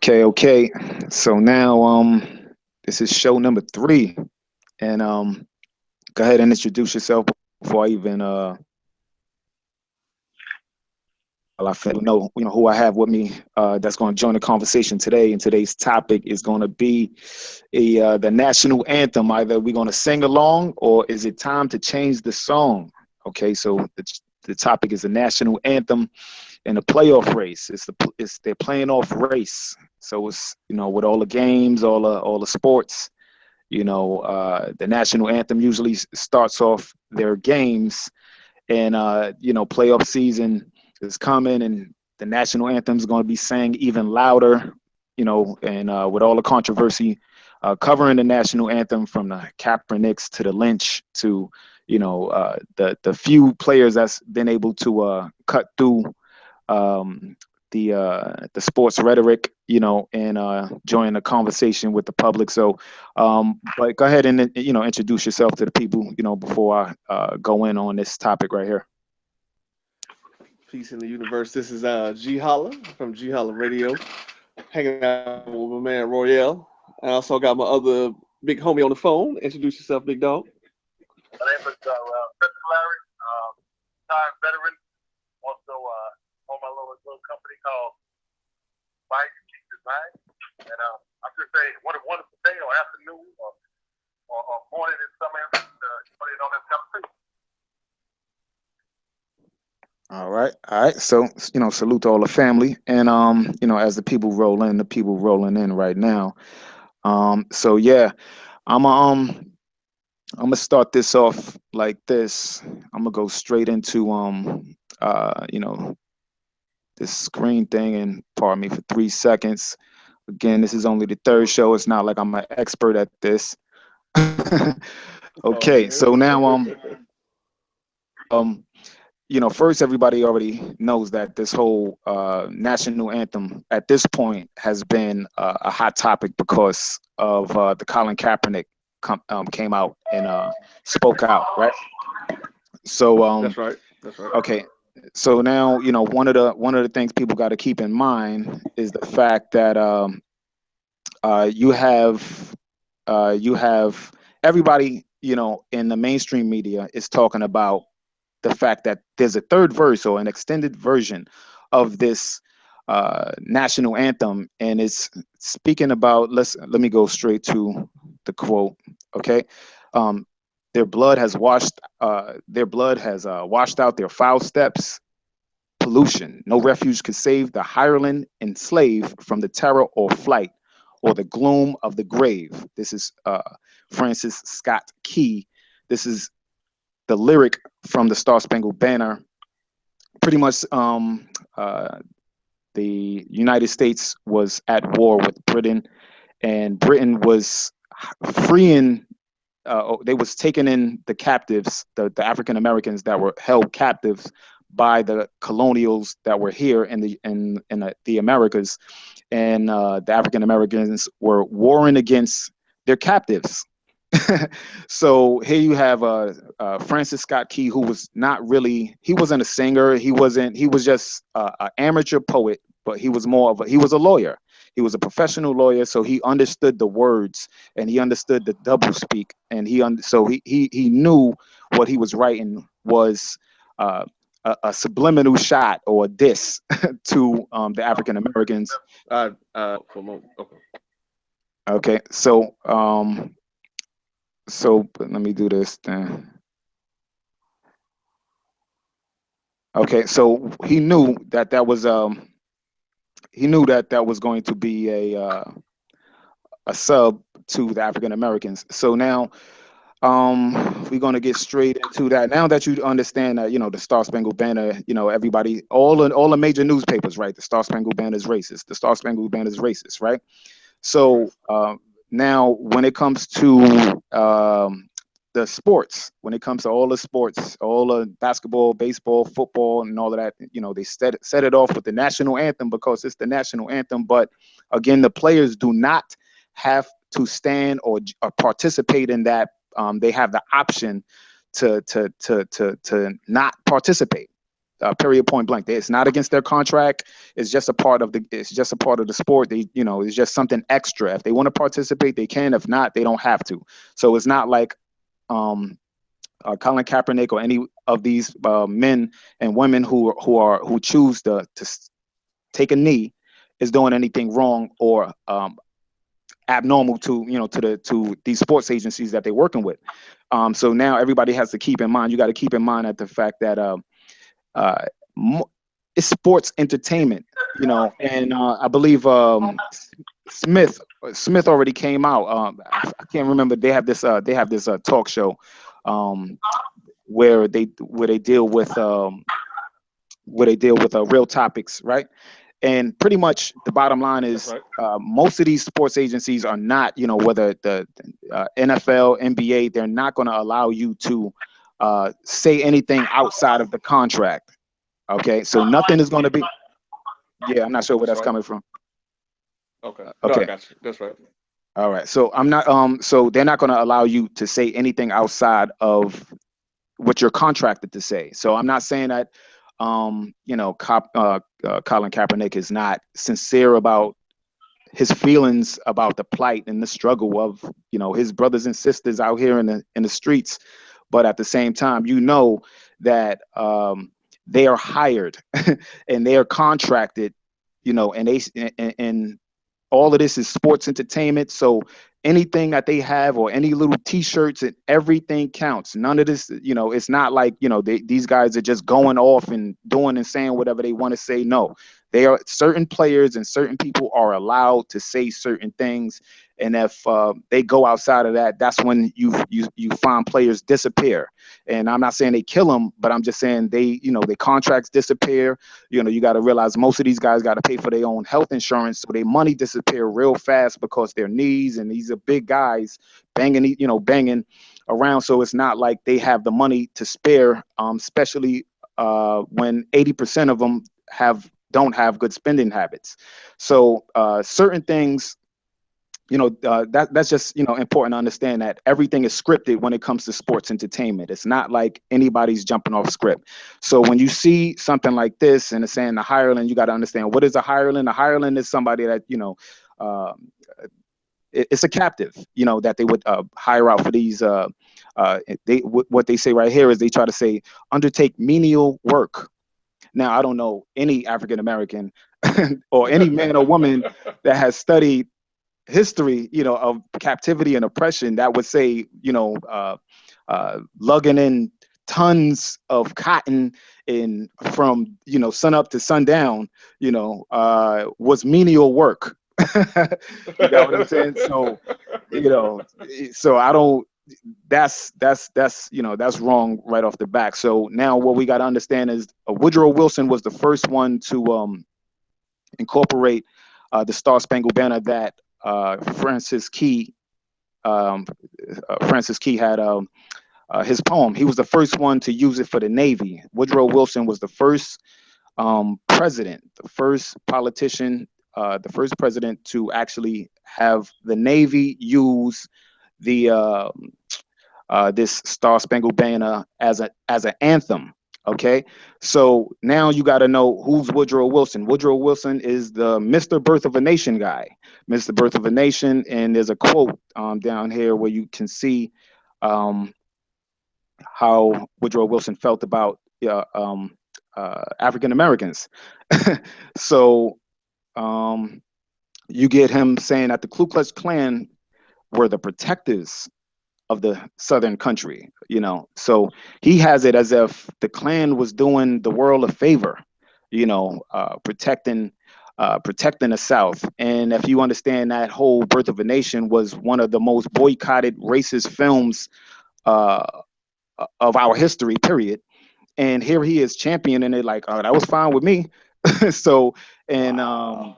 Okay. So now this is show number 3. And go ahead and introduce yourself before I even well, I feel who I have with me that's going to join the conversation today. And today's topic is going to be the national anthem. Either we're going to sing along or is it time to change the song? Okay, so the topic is the national anthem in a playoff race. It's they're playing off race. So it's with all the games, all the sports. The national anthem usually starts off their games, and playoff season is coming, and the national anthem is going to be sang even louder. And with all the controversy covering the national anthem, from the Kaepernicks to the Lynch to the few players that's been able to cut through um, the sports rhetoric, and join the conversation with the public. So, but go ahead and introduce yourself to the people, before I go in on this topic right here. Peace in the universe. This is G Holla from G Holla Radio, hanging out with my man Royale. I also got my other big homie on the phone. Introduce yourself, big dog. My name is Larry, retired veteran. Also own my little company called Bike Keep Design. And I should say, what a wonderful day or afternoon or morning in some areas on this conversation. All right. So, salute to all the family, and as the people rolling in right now. So yeah, I'm I'm gonna start this off like this. I'm gonna go straight into this screen thing, and pardon me for 3 seconds. Again, this is only the third show. It's not like I'm an expert at this. Okay, so now um first, everybody already knows that this whole national anthem at this point has been a hot topic because of the Colin Kaepernick came out and spoke out, right? So That's right. That's right. okay, so now one of the things people got to keep in mind is the fact that you have everybody in the mainstream media is talking about the fact that there's a third verse or an extended version of this national anthem, and it's speaking about. Let me go straight to the quote. Okay, um, their blood has washed out their foul steps. Pollution. No refuge could save the hireling enslaved from the terror or flight or the gloom of the grave. This is Francis Scott Key. This is the lyric from the Star Spangled Banner. Pretty much, the United States was at war with Britain, and Britain was freeing. They was taking in the captives, the African Americans that were held captives by the colonials that were here in the Americas, and the African Americans were warring against their captives. So here you have Francis Scott Key, who was not really, he wasn't a singer, he was just an amateur poet, but he was a lawyer. He was a professional lawyer, so he understood the words and he understood the double speak, and he knew what he was writing was a subliminal shot or a diss to the African Americans. For a moment. Okay. Okay, so let me do this then. Okay, so he knew that was going to be a sub to the African Americans. So now we're going to get straight into that. Now that you understand that the Star Spangled Banner, everybody, all the major newspapers, right? The Star Spangled Banner is racist. The Star Spangled Banner is racist, right? So now, when it comes to the sports, when it comes to all the sports, all the basketball, baseball, football, and all of that, they set it off with the national anthem because it's the national anthem. But again, the players do not have to stand or participate in that. They have the option to not participate. period, point blank. It's not against their contract. It's just a part of the sport. They, it's just something extra. If they want to participate, they can. If not, they don't have to. So it's not like Colin Kaepernick or any of these men and women who choose to take a knee is doing anything wrong or abnormal to these sports agencies that they're working with. So now everybody has to keep in mind. You got to keep in mind that the fact that it's sports entertainment, and I believe Smith already came out. I can't remember. They have this talk show where they deal with real topics, right? And pretty much the bottom line is most of these sports agencies are not, whether the NFL, NBA, they're not going to allow you to say anything outside of the contract. Okay, so nothing is going to be. Yeah, I'm not sure where that's coming from. Okay. No, Okay. I got you. That's right. All right. So I'm not. So they're not going to allow you to say anything outside of what you're contracted to say. So I'm not saying that. Colin Kaepernick is not sincere about his feelings about the plight and the struggle of his brothers and sisters out here in the streets, but at the same time, that they are hired and they are contracted, and all of this is sports entertainment. So anything that they have or any little t-shirts and everything counts. None of this, it's not like, these guys are just going off and doing and saying whatever they want to say. No, they are certain players and certain people are allowed to say certain things. And if they go outside of that, that's when you find players disappear. And I'm not saying they kill them, but I'm just saying their contracts disappear. You got to realize most of these guys got to pay for their own health insurance, so their money disappear real fast because their knees, and these are big guys banging around. So it's not like they have the money to spare, especially when 80% of them don't have good spending habits. So certain things. That's just important to understand that everything is scripted when it comes to sports entertainment. It's not like anybody's jumping off script. So when you see something like this and it's saying the hireling, you got to understand, what is a hireling? A hireling is somebody that it's a captive, that they would hire out for these. What they say right here is they try to say undertake menial work. Now I don't know any African American or any man or woman that has studied history, of captivity and oppression that would say, lugging in tons of cotton from sun up to sundown, was menial work. You got what I'm saying? So, so I don't. That's wrong right off the back. So now what we got to understand is Woodrow Wilson was the first one to incorporate the Star Spangled Banner that Francis Key had his poem. He was the first one to use it for the Navy. Woodrow Wilson was the first president, the first politician, the first president to actually have the Navy use the this Star Spangled Banner as an anthem. Okay, so now you got to know who's Woodrow Wilson. Woodrow Wilson is the Mr. Birth of a Nation guy, Mr. Birth of a Nation. And there's a quote down here where you can see how Woodrow Wilson felt about African Americans. So you get him saying that the Ku Klux Klan were the protectors of the Southern country, so he has it as if the Klan was doing the world a favor, protecting the South. And if you understand, that whole Birth of a Nation was one of the most boycotted racist films of our history, period. And here he is championing it like, oh, that was fine with me. So, and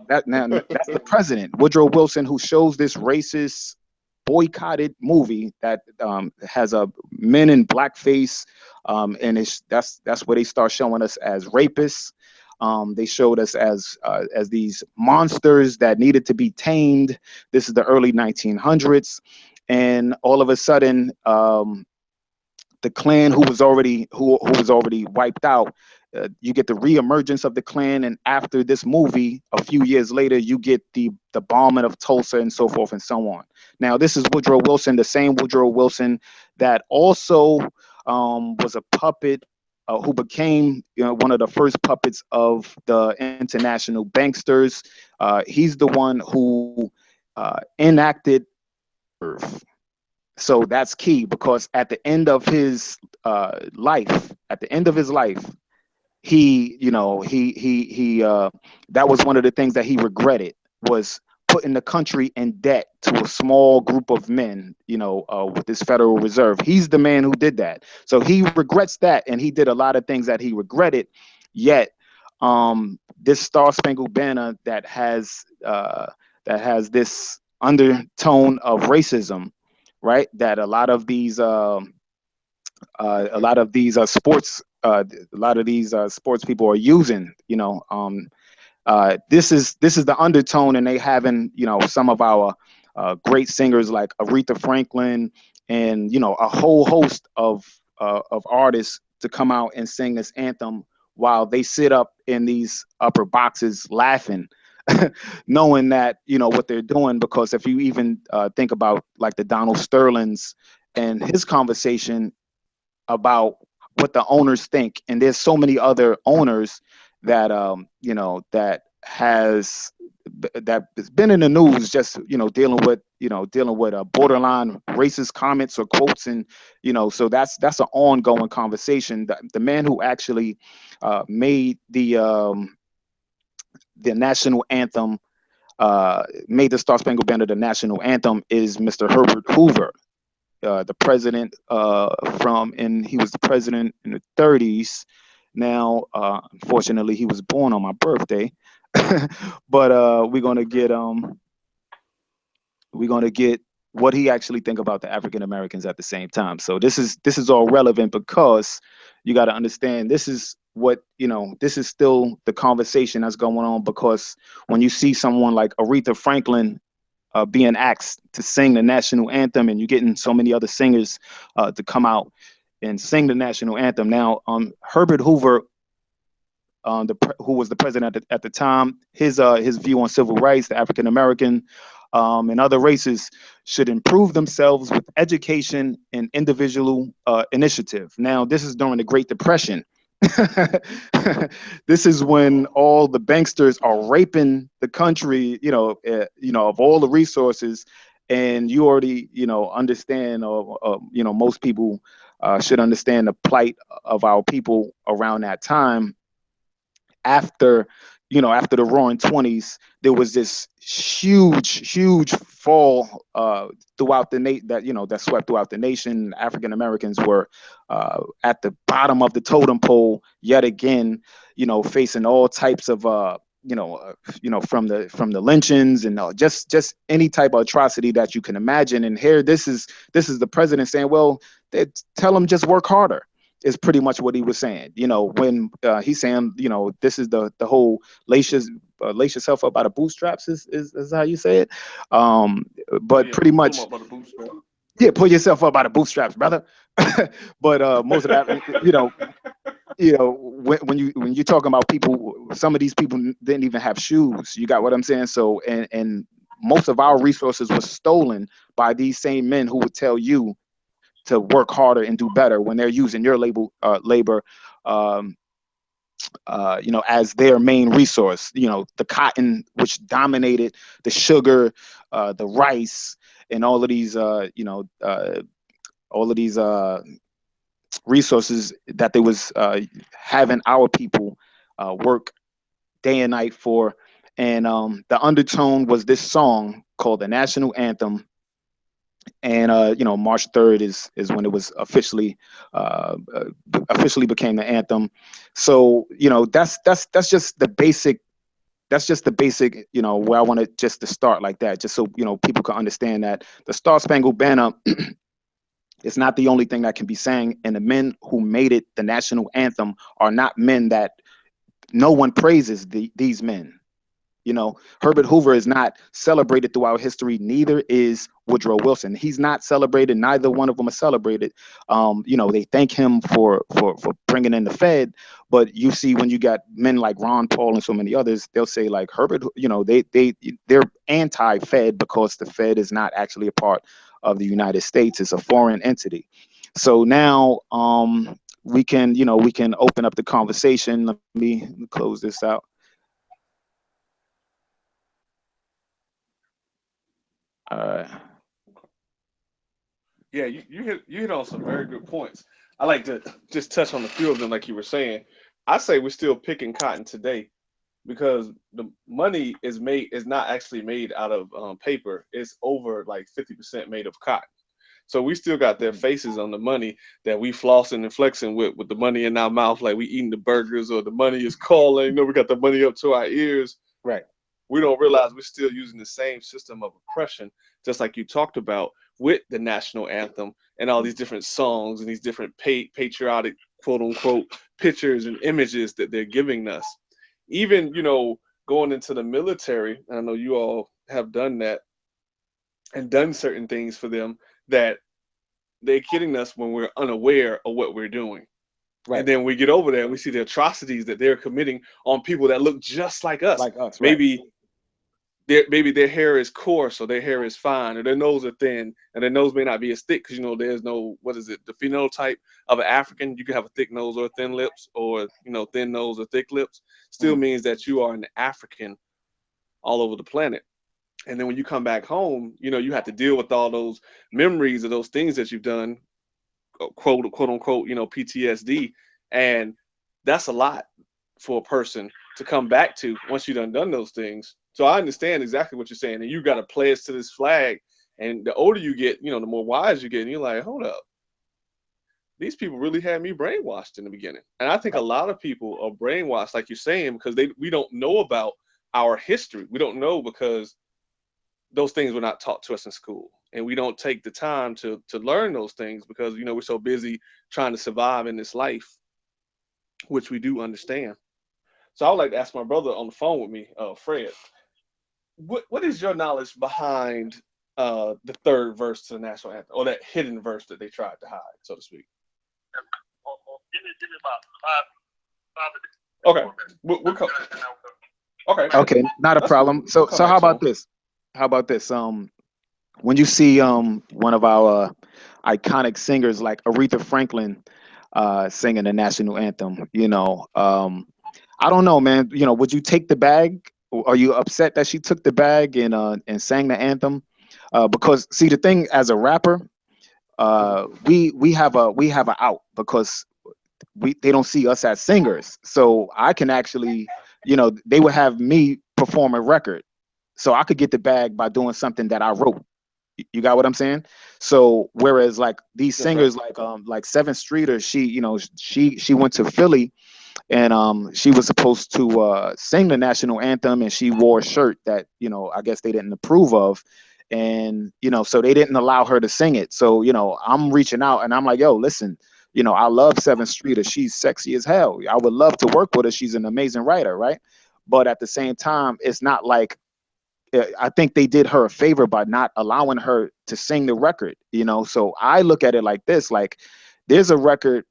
that's the president, Woodrow Wilson, who shows this racist boycotted movie that has a men in blackface, and that's where they start showing us as rapists. They showed us as these monsters that needed to be tamed. This is the early 1900s, and all of a sudden, the Klan, who was already wiped out, you get the reemergence of the Klan, and after this movie, a few years later, you get the bombing of Tulsa and so forth and so on. Now, this is Woodrow Wilson, the same Woodrow Wilson that also was a puppet, who became one of the first puppets of the international banksters. He's the one who enacted Earth. So that's key, because at the end of his life, he, that was one of the things that he regretted, was putting the country in debt to a small group of men, with this Federal Reserve. He's the man who did that. So he regrets that, and he did a lot of things that he regretted. Yet, this Star Spangled Banner that has this undertone of racism, right? That a lot of these sports people are using. This is the undertone, and they having some of our great singers like Aretha Franklin and a whole host of artists to come out and sing this anthem while they sit up in these upper boxes laughing, knowing that what they're doing. Because if you even think about like the Donald Sterling's and his conversation about what the owners think, and there's so many other owners that that's been in the news, just dealing with borderline racist comments or quotes, and so that's an ongoing conversation. The man who actually made the national anthem, made the Star Spangled Banner the national anthem, is Mr. Herbert Hoover, the president he was the president in the 30s. Now, unfortunately, he was born on my birthday, but we're gonna get what he actually think about the African Americans at the same time. So this is all relevant, because you got to understand, this is still the conversation that's going on. Because when you see someone like Aretha Franklin being asked to sing the national anthem, and you're getting so many other singers to come out and sing the national anthem. Now, Herbert Hoover, who was the president at the time, his view on civil rights, the African American and other races should improve themselves with education and individual initiative. Now, this is during the Great Depression. This is when all the banksters are raping the country, of all the resources, and you already, understand, or most people should understand the plight of our people around that time. After the Roaring '20s, there was this huge fall throughout the that swept throughout the nation. African Americans were at the bottom of the totem pole yet again, facing all types of from the lynchings and just any type of atrocity that you can imagine. And here, this is the president saying, well, tell them just work harder, is pretty much what he was saying. When he's saying, this is the whole lace yourself up by the bootstraps, is how you say it. But pretty much, yeah, pull yourself up by the bootstraps, brother. But most of that, when you're talking about people, some of these people didn't even have shoes. You got what I'm saying? So, and most of our resources were stolen by these same men who would tell you to work harder and do better when they're using your labor, as their main resource. The cotton, which dominated, the sugar, the rice, and all of these, resources that they was having our people work day and night for. And the undertone was this song called the National Anthem. And March 3rd is when it was officially became the anthem. So that's just the basic. That's just the basic, where I wanted just to start like that, just so people can understand that the Star Spangled Banner is not the only thing that can be sang, and the men who made it the national anthem are not men that no one praises. These men, You know, Herbert Hoover is not celebrated throughout history. Neither is Woodrow Wilson. He's not celebrated. Neither one of them are celebrated. You know, they thank him for bringing in the Fed. But you see, when you got men like Ron Paul and so many others, they'll say like Herbert. You know, they're anti-Fed because the Fed is not actually a part of the United States. It's a foreign entity. So now we can, you know, we can open up the conversation. Let me close this out. Yeah, you hit on some very good points. I like to just touch on a few of them, like you were saying. I say we're still picking cotton today because the money is not actually made out of paper. It's over like 50% made of cotton. So we still got their faces on the money that we flossing and flexing with the money in our mouth, like we eating the burgers or the money is calling. You know, we got the money up to our ears. Right. We don't realize we're still using the same system of oppression, just like you talked about with the national anthem and all these different songs and these different patriotic, quote unquote, pictures and images that they're giving us. Even, you know, going into the military, I know you all have done that and done certain things for them that they're kidding us when we're unaware of what we're doing. Right. And then we get over there and we see the atrocities that they're committing on people that look just like us. Maybe their hair is coarse or their hair is fine or their nose are thin and their nose may not be as thick because, you know, there's no, what is it, the phenotype of an African. You can have a thick nose or thin lips, or, you know, thin nose or thick lips. Still means that you are an African all over the planet. And then when you come back home, you know, you have to deal with all those memories of those things that you've done, quote unquote, you know, PTSD. And that's a lot for a person to come back to once you've done those things. So I understand exactly what you're saying. And you got to pledge to this flag. And the older you get, you know, the more wise you get. And you're like, hold up. These people really had me brainwashed in the beginning. And I think a lot of people are brainwashed, like you're saying, because we don't know about our history. We don't know because those things were not taught to us in school. And we don't take the time to learn those things because, you know, we're so busy trying to survive in this life, which we do understand. So I would like to ask my brother on the phone with me, Fred, what is your knowledge behind the third verse to the national anthem, or that hidden verse that they tried to hide, so to speak? Give me about 5 minutes. Okay. Okay, not a problem. So how about this? How about this? When you see one of our iconic singers like Aretha Franklin singing the national anthem, you know, I don't know, man. You know, would you take the bag? Are you upset that she took the bag and sang the anthem? Because see, the thing as a rapper, we have a out because they don't see us as singers. So I can actually, you know, they would have me perform a record, so I could get the bag by doing something that I wrote. You got what I'm saying? So whereas like these singers like Sevyn Streeter, she, you know, she went to Philly and she was supposed to sing the national anthem, and she wore a shirt that, you know, I guess they didn't approve of, and, you know, so they didn't allow her to sing it. So, you know, I'm reaching out and I'm like, yo, listen, you know, I love Sevyn Streeter. She's sexy as hell. I would love to work with her. She's an amazing writer, right? But at the same time, it's not like, I think they did her a favor by not allowing her to sing the record, you know? So I look at it like this, like there's a record,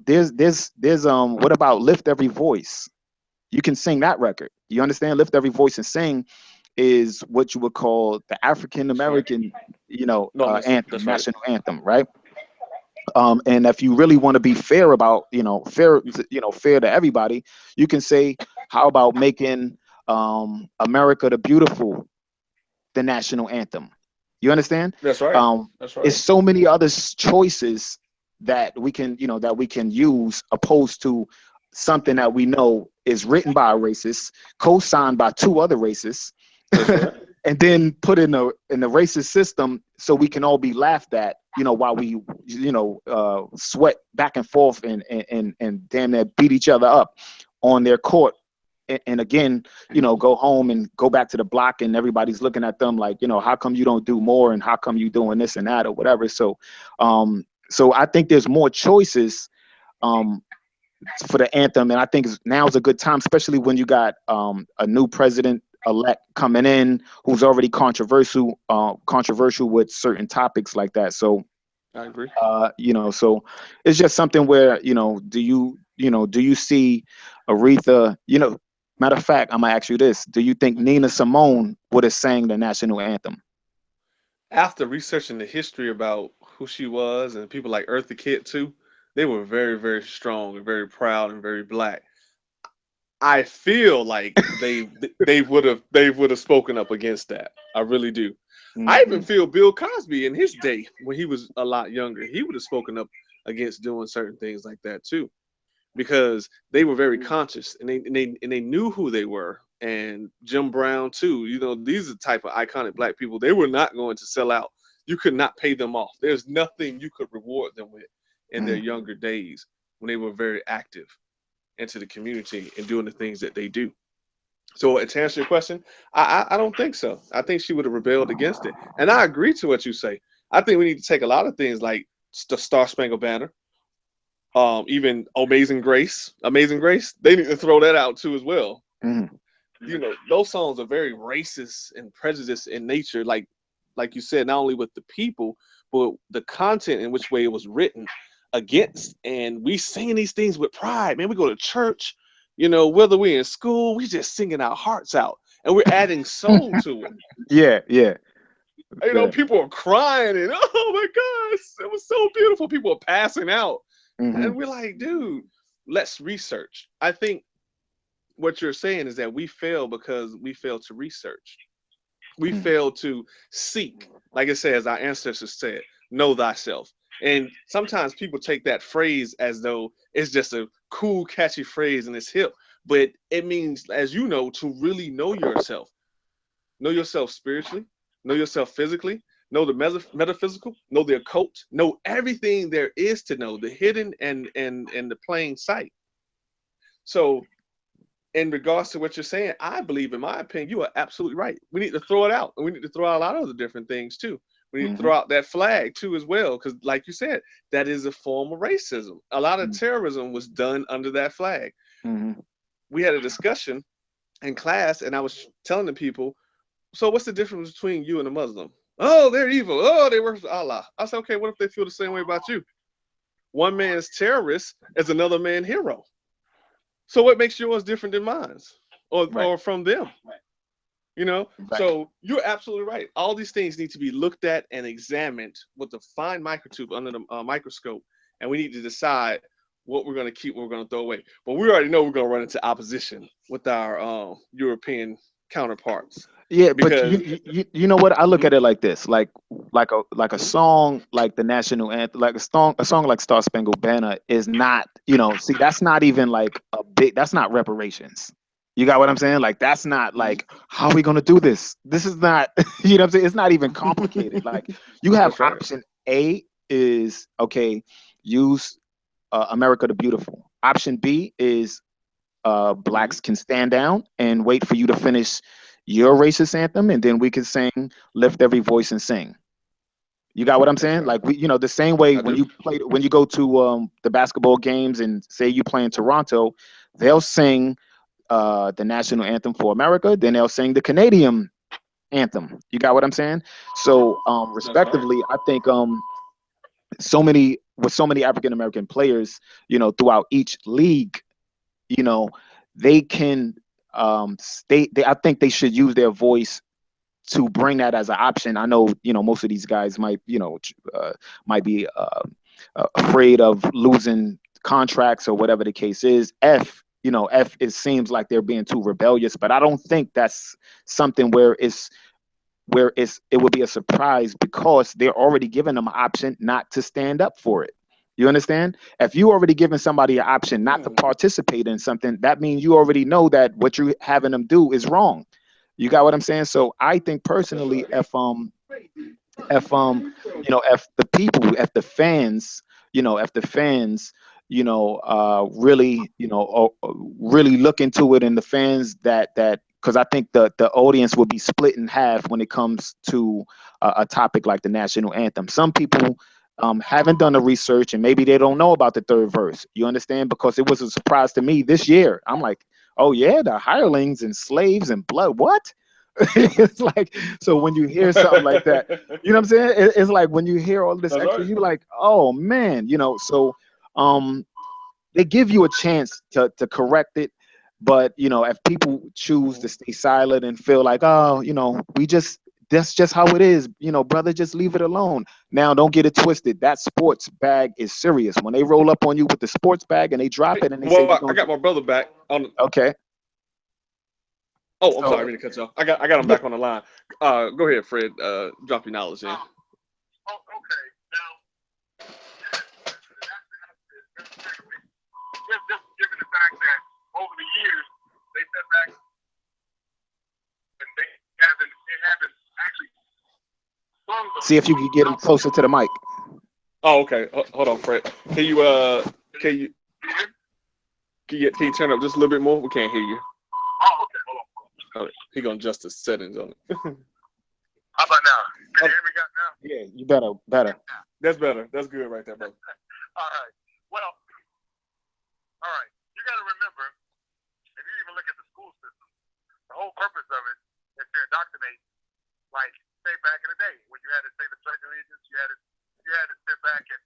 there's what about Lift Every Voice? You can sing that record. You understand? Lift Every Voice and Sing is what you would call the African American, you know, anthem, national anthem, right? And if you really want to be fair about, fair to everybody, you can say, how about making America the Beautiful the national anthem? You understand? That's right. That's right. It's so many other choices that we can, use, opposed to something that we know is written by a racist, co-signed by two other racists, and then put in the racist system so we can all be laughed at, while we, sweat back and forth and damn near beat each other up on their court. And again, go home and go back to the block and everybody's looking at them like, how come you don't do more, and how come you doing this and that or whatever. So, so I think there's more choices for the anthem. And I think now is a good time, especially when you got a new president elect coming in who's already controversial with certain topics like that. So I agree. so it's just something where, do you see Aretha, matter of fact, I'm gonna ask you this. Do you think Nina Simone would have sang the national anthem? After researching the history about who she was and people like Eartha Kitt too, they were very, very strong and very proud and very black. I feel like they would have spoken up against that. I really do. I even Hmm. feel Bill Cosby in his day when he was a lot younger, he would have spoken up against doing certain things like that too, because they were very conscious and they knew who they were. And Jim Brown too. These are the type of iconic black people. They were not going to sell out. You could not pay them off. There's nothing you could reward them with in their younger days when they were very active into the community and doing the things that they do. So to answer your question, I don't think so. I think she would have rebelled against it. And I agree to what you say. I think we need to take a lot of things like the Star Spangled Banner, even Amazing Grace. They need to throw that out too as well. Hmm. Those songs are very racist and prejudiced in nature, like you said, not only with the people, but the content in which way it was written against. And we singing these things with pride, man. We go to church, whether we're in school, we just singing our hearts out, and we're adding soul to it. Yeah, yeah, yeah. People are crying and oh my gosh, it was so beautiful. People are passing out, Hmm. and we're like, dude, let's research. I think what you're saying is that we fail because we fail to research. We fail to seek. Like it says, our ancestors said, know thyself. And sometimes people take that phrase as though it's just a cool, catchy phrase and it's hip. But it means, as you know, to really know yourself. Know yourself spiritually, know yourself physically, know the metaphysical, know the occult, know everything there is to know, the hidden and the plain sight. So in regards to what you're saying, I believe, in my opinion, you are absolutely right. We need to throw it out, and we need to throw out a lot of other different things too. We need to Hmm. throw out that flag too as well, because, like you said, that is a form of racism. A lot of terrorism was done under that flag. Hmm. We had a discussion in class, and I was telling the people, "So, what's the difference between you and a Muslim?" Oh, they're evil. Oh, they worship Allah. I said, okay, what if they feel the same way about you? One man's terrorist is another man's hero. So what makes yours different than mine, or Right, or from them? right. So you're absolutely right. All these things need to be looked at and examined with a fine microscope under the microscope, and we need to decide what we're going to keep, what we're going to throw away. But we already know we're going to run into opposition with our European counterparts Yeah, but because you know what? I look Mhm. at it like this, like a song like the national anthem, like a song like Star Spangled Banner is not, see, that's not even like that's not reparations. You got what I'm saying? Like that's not like how are we gonna do this? This is not, you know what I'm saying? It's not even complicated. Like you have That's right. option A is okay, use America the Beautiful. Option B is Mhm. blacks can stand down and wait for you to finish your racist anthem, and then we can sing "Lift Every Voice and Sing." You got what I'm That's saying? right. Like the same way I when do. you go to the basketball games and say you play in Toronto, they'll sing the national anthem for America, then they'll sing the Canadian anthem. You got what I'm saying? So That's right. respectively, I think so many African American players, throughout each league, you know, they can I think they should use their voice to bring that as an option. I know, most of these guys might be afraid of losing contracts or whatever the case is. It seems like they're being too rebellious, but I don't think that's something it would be a surprise because they're already giving them an option not to stand up for it. You understand? If you already giving somebody an option not to Mhm. participate in something, that means you already know that what you're having them do is wrong. You got what I'm saying? So I think That's personally, right. if the people, if the fans, really, really look into it, and the fans that because I think the audience will be split in half when it comes to a topic like the national anthem. Some people haven't done the research and maybe they don't know about the third verse. You understand? Because it was a surprise to me this year. I'm like, oh yeah, the hirelings and slaves and blood. What? It's like, so when you hear something like that, you know what I'm saying? It's like when you hear all this That's extra, right. you like, oh man, you know. So um, they give you a chance to correct it, but you know, if people choose to stay silent and feel like, oh, you know, we just that's just how it is, you know, brother, just leave it alone. Now, don't get it twisted. That sports bag is serious. When they roll up on you with the sports bag and they drop Hey, it and they say well, we're I going got to, my brother back on. okay, Oh, I'm sorry, I so didn't cut you off. I got him yeah, back on the line. Go ahead, Fred. Drop your knowledge in. Oh, okay. Now, just given the fact that over the years they set back and they haven't actually sung the see if you can get them now. closer to the mic. Oh, okay. Hold on, Fred. Can you can you can you turn up just a little bit more? We can't hear you. Oh, okay. Hold on. Oh, he gonna adjust the settings on it. How about now? Can you hear me now? Yeah, you better. That's better. That's good right there, brother. All right. Well, all right. You got to remember, if you even look at the school system, the whole purpose of it is to indoctrinate. Like, say back in the day when you had to say the Pledge of Allegiance, you had to sit back and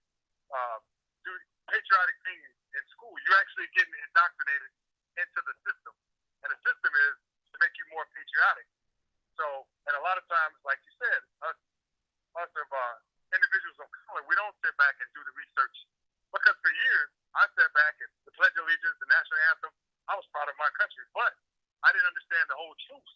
do patriotic things in school. You're actually getting indoctrinated into the system, and the system is to make you more patriotic. So, and a lot of times, like you said, us of individuals of color, we don't sit back and do the research because for years I sat back and the Pledge of Allegiance, the national anthem, I was proud of my country, but I didn't understand the whole truth.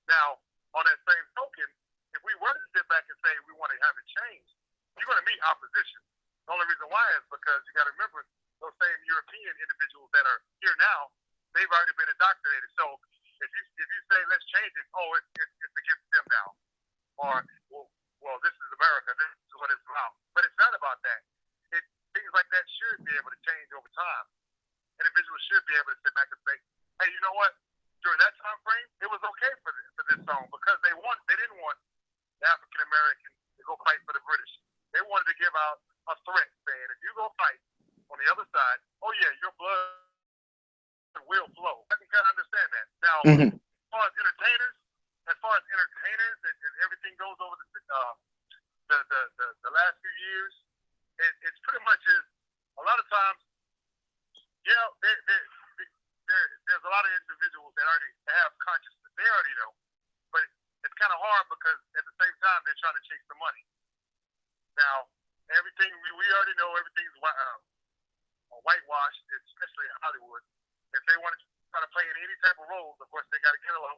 Now, on that same token, if we were to sit back and say we want to have it changed, you're going to meet opposition. The only reason why is because you got to remember those same European individuals that are here now, they've already been indoctrinated. So if you say let's change it, oh, it's against them now, or well, this is America, this is what it's about. But it's not about that. Things like that should be able to change over time. Individuals should be able to sit back and say, hey, you know what? During that time frame, it was okay for this song because they didn't want the African American to go fight for the British. They wanted to give out a threat saying, if you go fight on the other side, oh yeah, your blood will flow. I can kind of understand that. Now, as far as entertainers and everything goes over the last few years, it's pretty much is a lot of times, yeah, there's a lot of individuals that already have consciousness. They already know. But it's kind of hard because at the same time, they're trying to chase the money. Now, everything, we already know everything's whitewashed, especially in Hollywood. If they want to try to play in any type of roles, of course, they got to get along.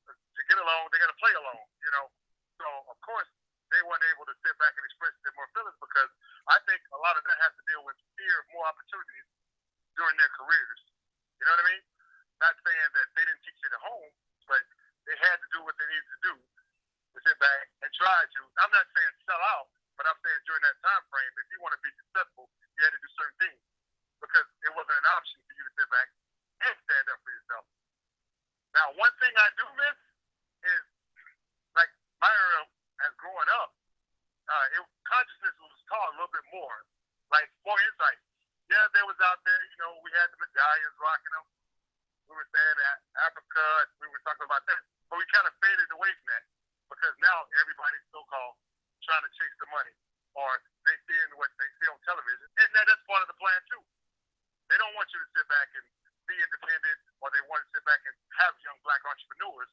To get along, they got to play along, you know. So, of course, they weren't able to sit back and express their more feelings because I think a lot of that has to deal with fear of more opportunities during their careers. You know what I mean? Not saying that they didn't teach it at home, but they had to do what they needed to do to sit back and try to. I'm not saying sell out, but I'm saying during that time frame, if you want to be successful, you had to do certain things because it wasn't an option for you to sit back and stand up for yourself. Now, one thing I do miss is, like my era as growing up, consciousness was taught a little bit more, like more insight. Yeah, they was out there, you know, we had the medallions rocking them. We were saying that Africa, we were talking about that, but we kind of faded away from that because now everybody's so-called trying to chase the money, or they seeing what they see on television, and that's part of the plan too. They don't want you to sit back and be independent, or they want to sit back and have young black entrepreneurs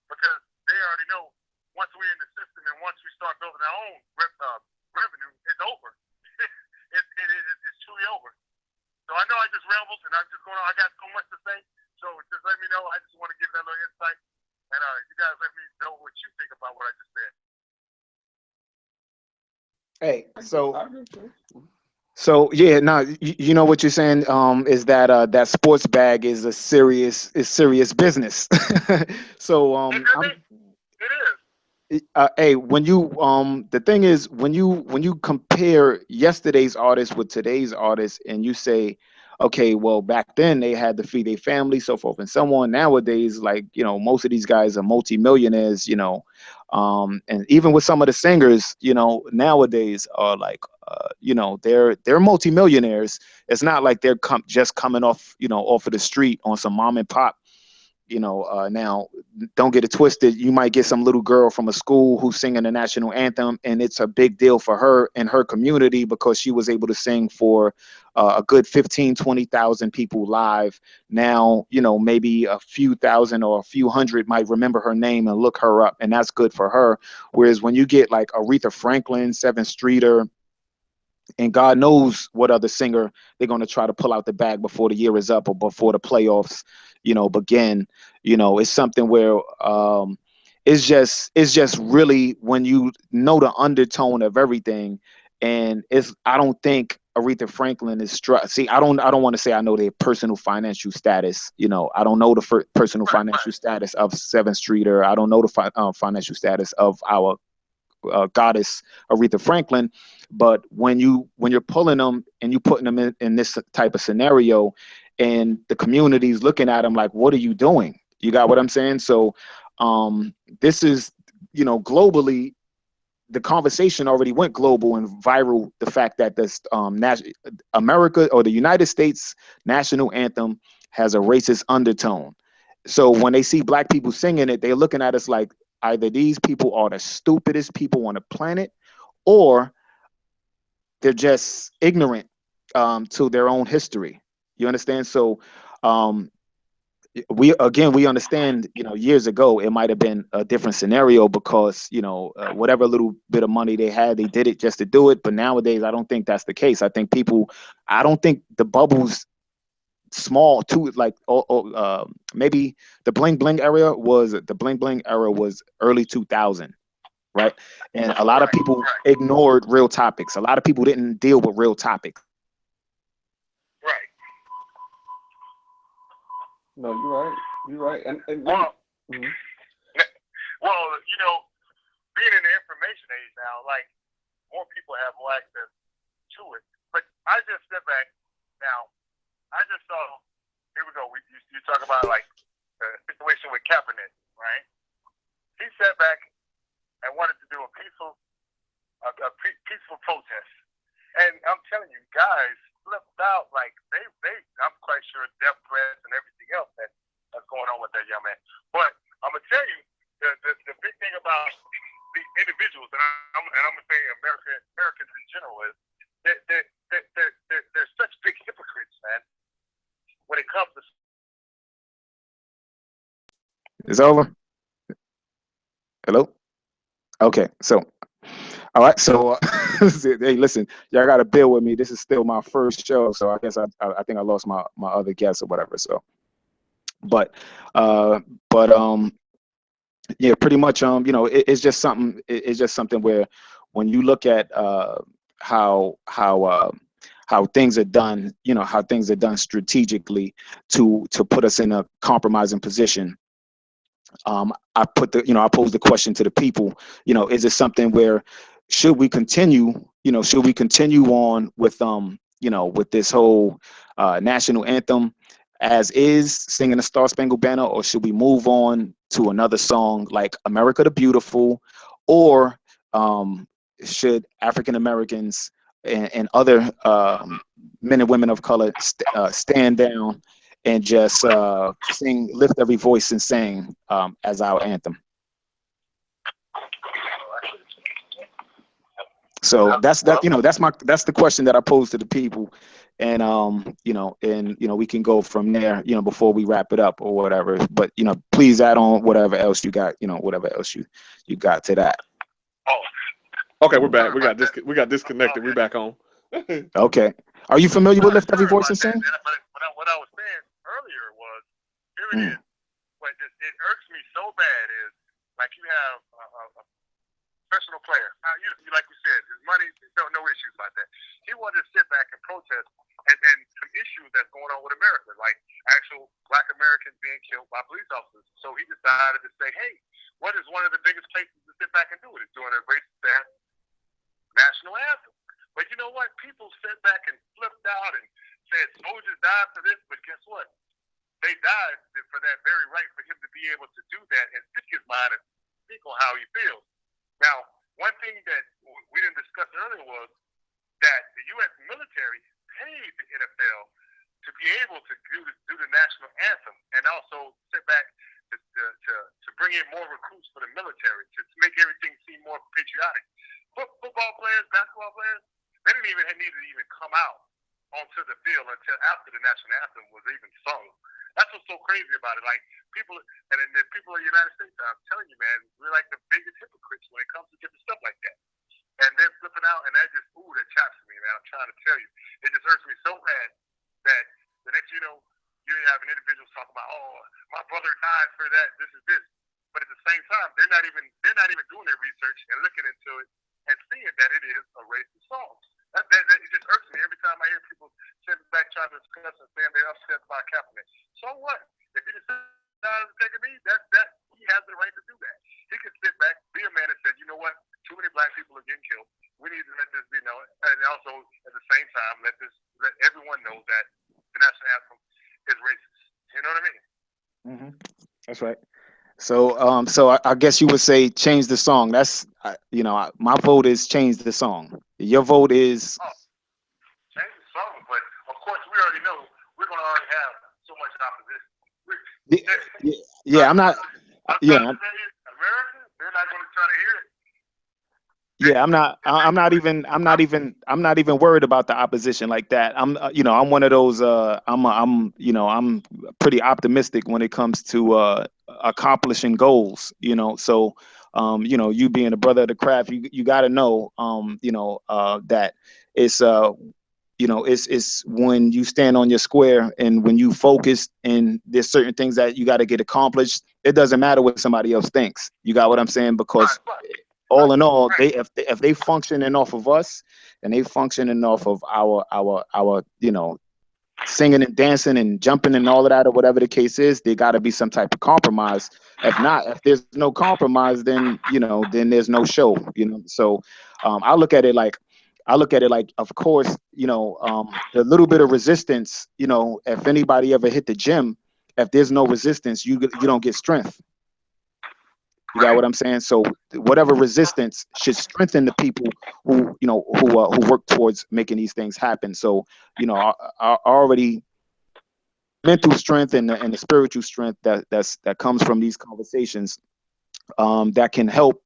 because they already know once we're in the system and once we start building our own revenue, it's over. It's truly over. So I know I just rambled and I'm just going on. I got so much to say. So just let me know. I just want to give that little insight. And you guys let me know what you think about what I just said. Hey, so yeah, now you know what you're saying is that that sports bag is serious business. So It is. hey, when you the thing is when you compare yesterday's artists with today's artists and you say, okay, well back then they had to feed their family, so forth and so on. Nowadays, like, you know, most of these guys are multimillionaires, you know, and even with some of the singers, you know, nowadays are like they're multimillionaires. It's not like they're just coming off, off of the street on some mom and pop. Now, don't get it twisted. You might get some little girl from a school who's singing the national anthem, and it's a big deal for her and her community because she was able to sing for a good 15, 20,000 people live. Now, maybe a few thousand or a few hundred might remember her name and look her up, and that's good for her. Whereas when you get like Aretha Franklin, Sevyn Streeter, and God knows what other singer they're going to try to pull out the bag before the year is up or before the playoffs, begin. It's something where it's just really when you know the undertone of everything, and I don't think Aretha Franklin is see. I don't want to say I know their personal financial status. I don't know the personal financial status of Sevyn Streeter. I don't know the financial status of our goddess Aretha Franklin. But when you're pulling them and you putting them in this type of scenario, and the community's looking at them like, what are you doing? You got what I'm saying? So this is, globally, the conversation already went global and viral. The fact that this America or the United States national anthem has a racist undertone. So when they see black people singing it, they're looking at us like either these people are the stupidest people on the planet, or they're just ignorant to their own history. You understand? So we understand, years ago it might have been a different scenario because whatever little bit of money they had, they did it just to do it. But nowadays I don't think that's the case. I don't think the bubble's small too, like maybe the bling bling era was early 2000, right? And a lot of people ignored real topics. A lot of people didn't deal with real topics. Right. No, you're right. You're right. And Well, mhm. well, being in the information age now, like more people have more access to it. But I just step back now. I just saw. Here we go. You talk about like the situation with Kaepernick, right? He sat back and wanted to do a peaceful protest, and I'm telling you, guys flipped out like they. I'm quite sure death threats and everything else that's going on with that young man. But I'm gonna tell you the big thing about the individuals, and I'm gonna say Americans in general is that they're such big hypocrites, man. When it comes to It's over. Hello. Okay. So, all right. So, hey, listen, y'all got to bear with me. This is still my first show, so I guess I think I lost my other guests or whatever. So, but uh, but yeah, pretty much it's just something. It's just something where when you look at how things are done, how things are done strategically to put us in a compromising position. I posed the question to the people, is it something where should we continue on with with this whole national anthem as is, singing the Star Spangled Banner, or should we move on to another song like America the Beautiful, or should African Americans and other men and women of color stand down and just lift every voice and sing as our anthem? So that's the question that I posed to the people, and we can go from there, before we wrap it up or whatever. But please add on whatever else you got, whatever else you got to that. oh, Okay, we're back. We got disconnected. We're back on. Okay. Are you familiar with Lift Every Voice and Sing? But what I was saying earlier was, here it is. What it irks me so bad is, like, you have a professional player. You like we said, his money, no issues about that. He wanted to sit back and protest and some issues that's going on with America, like actual Black Americans being killed by police officers. So he decided to say, hey, what is one of the biggest places to sit back and do it? It's doing a racist national anthem. But you know what? People sat back and flipped out and said soldiers died for this, but guess what? They died for that very right, for him to be able to do that and speak his mind and speak on how he feels. Now, one thing that we didn't discuss earlier was U.S. military paid the NFL to be able to do the national anthem, and also sit back to bring in more recruits for the military, to make everything seem more patriotic. Football players, basketball players, they didn't even need to even come out onto the field until after the national anthem was even sung. That's what's so crazy about it. Like, people, and then the people of the United States, I'm telling you, man, we're like the biggest hypocrites when it comes to different stuff like that. And they're flipping out, and that just, that chaps me, man. I'm trying to tell you. It just hurts me so bad that the next, you have an individual talking about, my brother died for that, this is this. But at the same time, they're not even doing their research and looking into it and seeing that it is a racist song. It just irks me every time I hear people sitting back trying to discuss and saying they're upset about Kaepernick. So what? If he decides to take a knee, he has the right to do that. He can sit back, be a man, and say, you know what? Too many black people are getting killed. We need to let this be known, and also at the same time let everyone know that the national anthem is racist. You know what I mean? Mm-hmm. That's right. So I guess you would say change the song. That's my vote is change the song. Your vote is change the song, but of course we already know we're going to already have so much opposition. I'm not. Yeah, America, they're not going to try to hear it. Yeah, I'm not even worried about the opposition like that. I'm one of those. I'm pretty optimistic when it comes to accomplishing goals. So you being a brother of the craft, you got to know, that it's it's when you stand on your square and when you focus and there's certain things that you got to get accomplished. It doesn't matter what somebody else thinks. You got what I'm saying? Because all in all, if they functioning off of us and they functioning off of our singing and dancing and jumping and all of that or whatever the case is, there got to be some type of compromise. If there's no compromise, then then there's no show. So I look at it like of course, the little bit of resistance, if anybody ever hit the gym, if there's no resistance, you don't get strength. You got what I'm saying? So whatever resistance should strengthen the people who work towards making these things happen. So I already mental strength and the spiritual strength that comes from these conversations that can help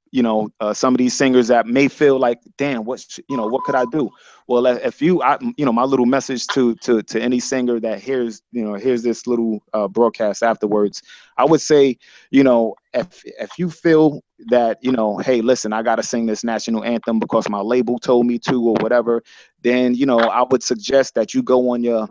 some of these singers that may feel like, damn, what could I do? Well, if my little message to any singer that hears this little broadcast afterwards, I would say, if you feel that, hey, listen, I got to sing this national anthem because my label told me to or whatever, then I would suggest that you go on your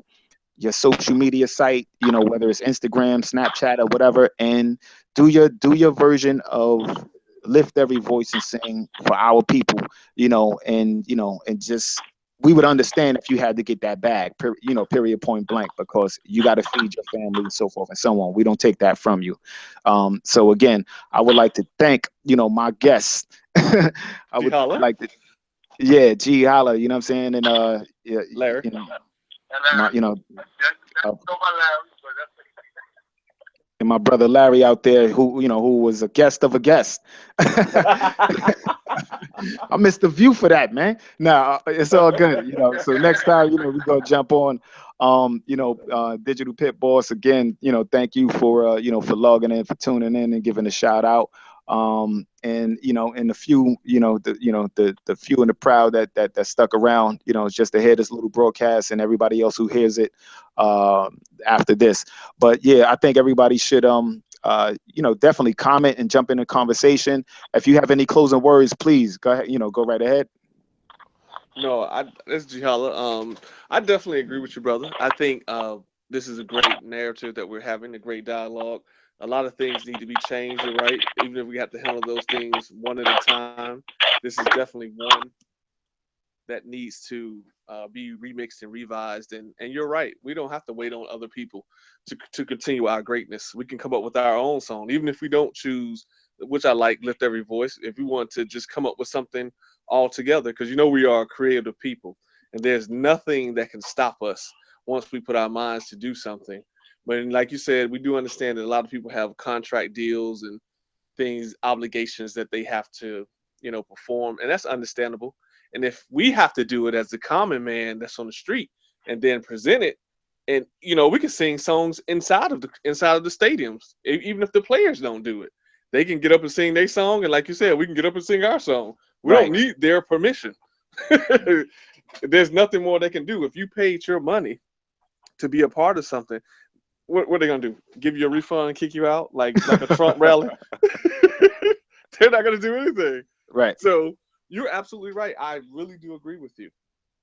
social media site, whether it's Instagram, Snapchat, or whatever, and do your version of lift every voice and sing for our people, and just we would understand if you had to get that bag, period, point blank, because you got to feed your family and so forth and so on. We don't take that from you. So again, I would like to thank, my guests. I would like to, G Holla, you know what I'm saying? And Larry. And my brother Larry out there, who was a guest of a guest. I missed the view for that, man. No, it's all good. So next time, we're gonna jump on. Digital Pit Boss again. Thank you for for logging in, for tuning in, and giving a shout out. And and the few, the few and the proud that stuck around, just to hear this little broadcast, and everybody else who hears it after this. But yeah, I think everybody should definitely comment and jump in a conversation. If you have any closing words, please go ahead, go right ahead. No, this is Jihala. I definitely agree with you, brother. I think this is a great narrative that we're having, a great dialogue. A lot of things need to be changed, you're right. Even if we have to handle those things one at a time, this is definitely one that needs to be remixed and revised. And you're right. We don't have to wait on other people to continue our greatness. We can come up with our own song, even if we don't choose, which I like, Lift Every Voice. If we want to just come up with something all together, because we are creative people, and there's nothing that can stop us once we put our minds to do something. But like you said, we do understand that a lot of people have contract deals and things, obligations that they have to, perform, and that's understandable. And if we have to do it as the common man that's on the street and then present it, and we can sing songs inside of the stadiums, even if the players don't do it. They can get up and sing their song, and like you said, we can get up and sing our song. We don't need their permission. There's nothing more they can do. If you paid your money to be a part of something, what are they gonna do? Give you a refund and kick you out like a Trump rally? They're not gonna do anything. Right. So you're absolutely right. I really do agree with you.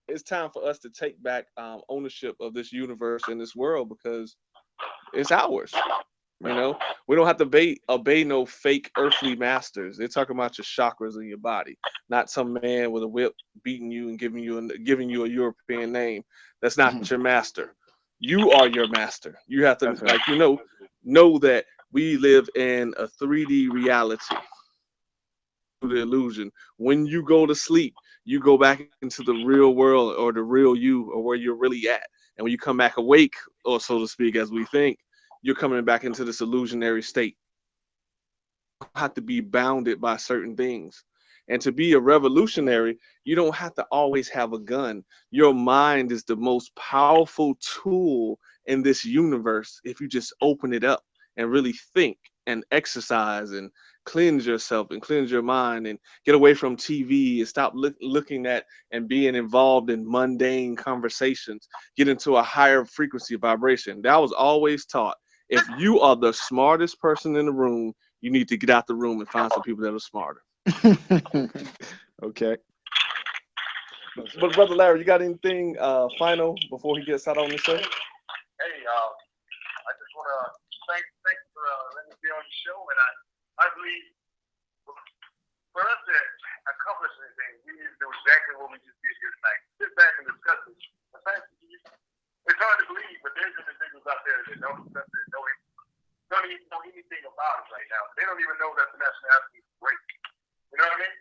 It's time for us to take back ownership of this universe and this world, because it's ours. We don't have to obey no fake earthly masters. They're talking about your chakras in your body, not some man with a whip beating you and giving you a European name. That's not your master. You are your master. You have to, know that we live in a 3D reality. The illusion. When you go to sleep, you go back into the real world, or the real you, or where you're really at. And when you come back awake, or so to speak, as we think, you're coming back into this illusionary state. You have to be bounded by certain things. And to be a revolutionary, you don't have to always have a gun. Your mind is the most powerful tool in this universe if you just open it up and really think and exercise and cleanse yourself and cleanse your mind and get away from TV and stop looking at and being involved in mundane conversations. Get into a higher frequency vibration. That was always taught. If you are the smartest person in the room, you need to get out the room and find some people that are smarter. Okay. But Brother Larry, you got anything final before he gets out on the show? Hey, I just want to thank you for letting me be on the show, and I believe for us to accomplish anything, we need to do exactly what we just did here tonight. Sit back and discuss it. It's hard to believe, but there's individuals out there that don't even know anything about it right now. They don't even know that the national anthem is great. You know what I mean?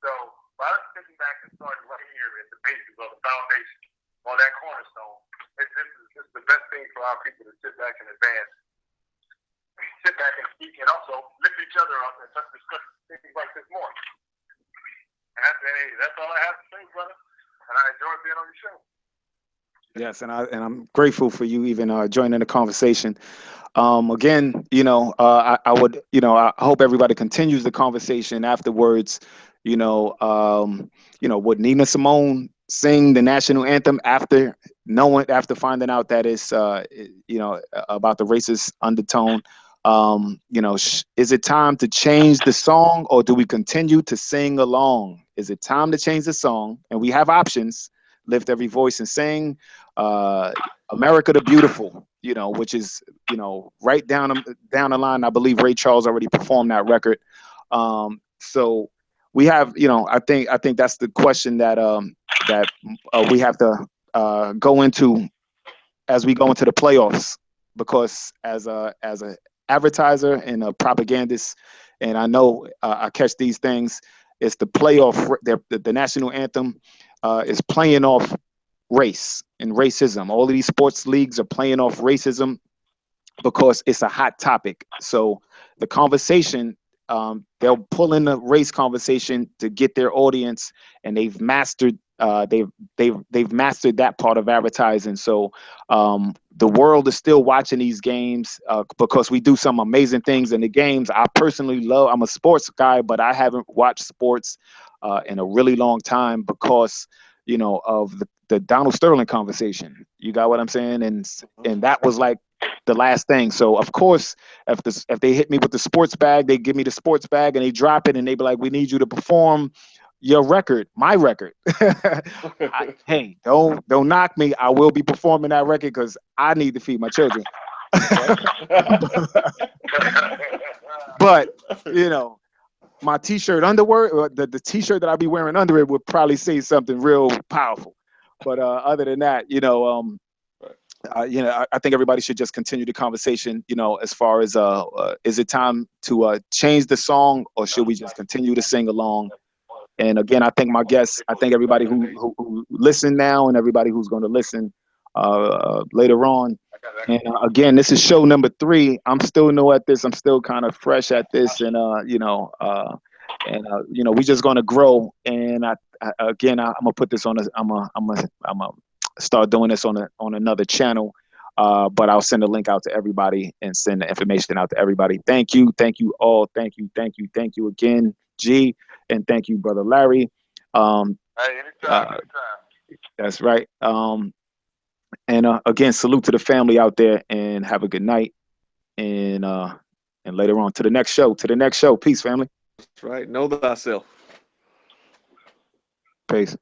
So by us sitting back and starting right here at the basis of the foundation, on that cornerstone, this is the best thing for our people to sit back and advance. Sit back and speak, and also lift each other up and discuss things like this more. And that's all I have to say, brother. And I enjoyed being on your show. Yes, and I'm grateful for you even joining the conversation. Again, I would, I hope everybody continues the conversation afterwards. Would Nina Simone sing the national anthem after finding out that it's about the racist undertone? Is it time to change the song, or do we continue to sing along? Is it time to change the song? And we have options: lift every voice and sing, America the Beautiful, which is, right down the line. I believe Ray Charles already performed that record. So we have, I think that's the question that we have to go into as we go into the playoffs, because as a advertiser and a propagandist, and I know I catch these things, it's the playoff. The national anthem is playing off race and racism. All of these sports leagues are playing off racism because it's a hot topic. So the conversation, they'll pull in the race conversation to get their audience, and they've mastered that part of advertising. So the world is still watching these games because we do some amazing things in the games. I personally I'm a sports guy, but I haven't watched sports in a really long time because of the Donald Sterling conversation. You got what I'm saying? And that was like the last thing. So of course, if they hit me with the sports bag, they give me the sports bag and they drop it and they be like, "We need you to perform your record, my record." Hey, don't knock me. I will be performing that record because I need to feed my children. But my t-shirt underwear, the t-shirt that I'll be wearing under it would probably say something real powerful. But other than that, I think everybody should just continue the conversation, as far as is it time to change the song, or should we just continue to sing along? And again, I thank my guests. I thank everybody who listen now and everybody who's going to listen later on. And again, this is show number 3. I'm still new at this. I'm still kind of fresh at this, and and you know, we just gonna grow. And I'm gonna put this on a, I'm gonna start doing this on another channel. But I'll send a link out to everybody and send the information out to everybody. Thank you all. Thank you again, G, and thank you, brother Larry. Hey, anytime. That's right. And again, salute to the family out there, and have a good night. And later on, to the next show. Peace, family. That's right. Know thyself. Peace.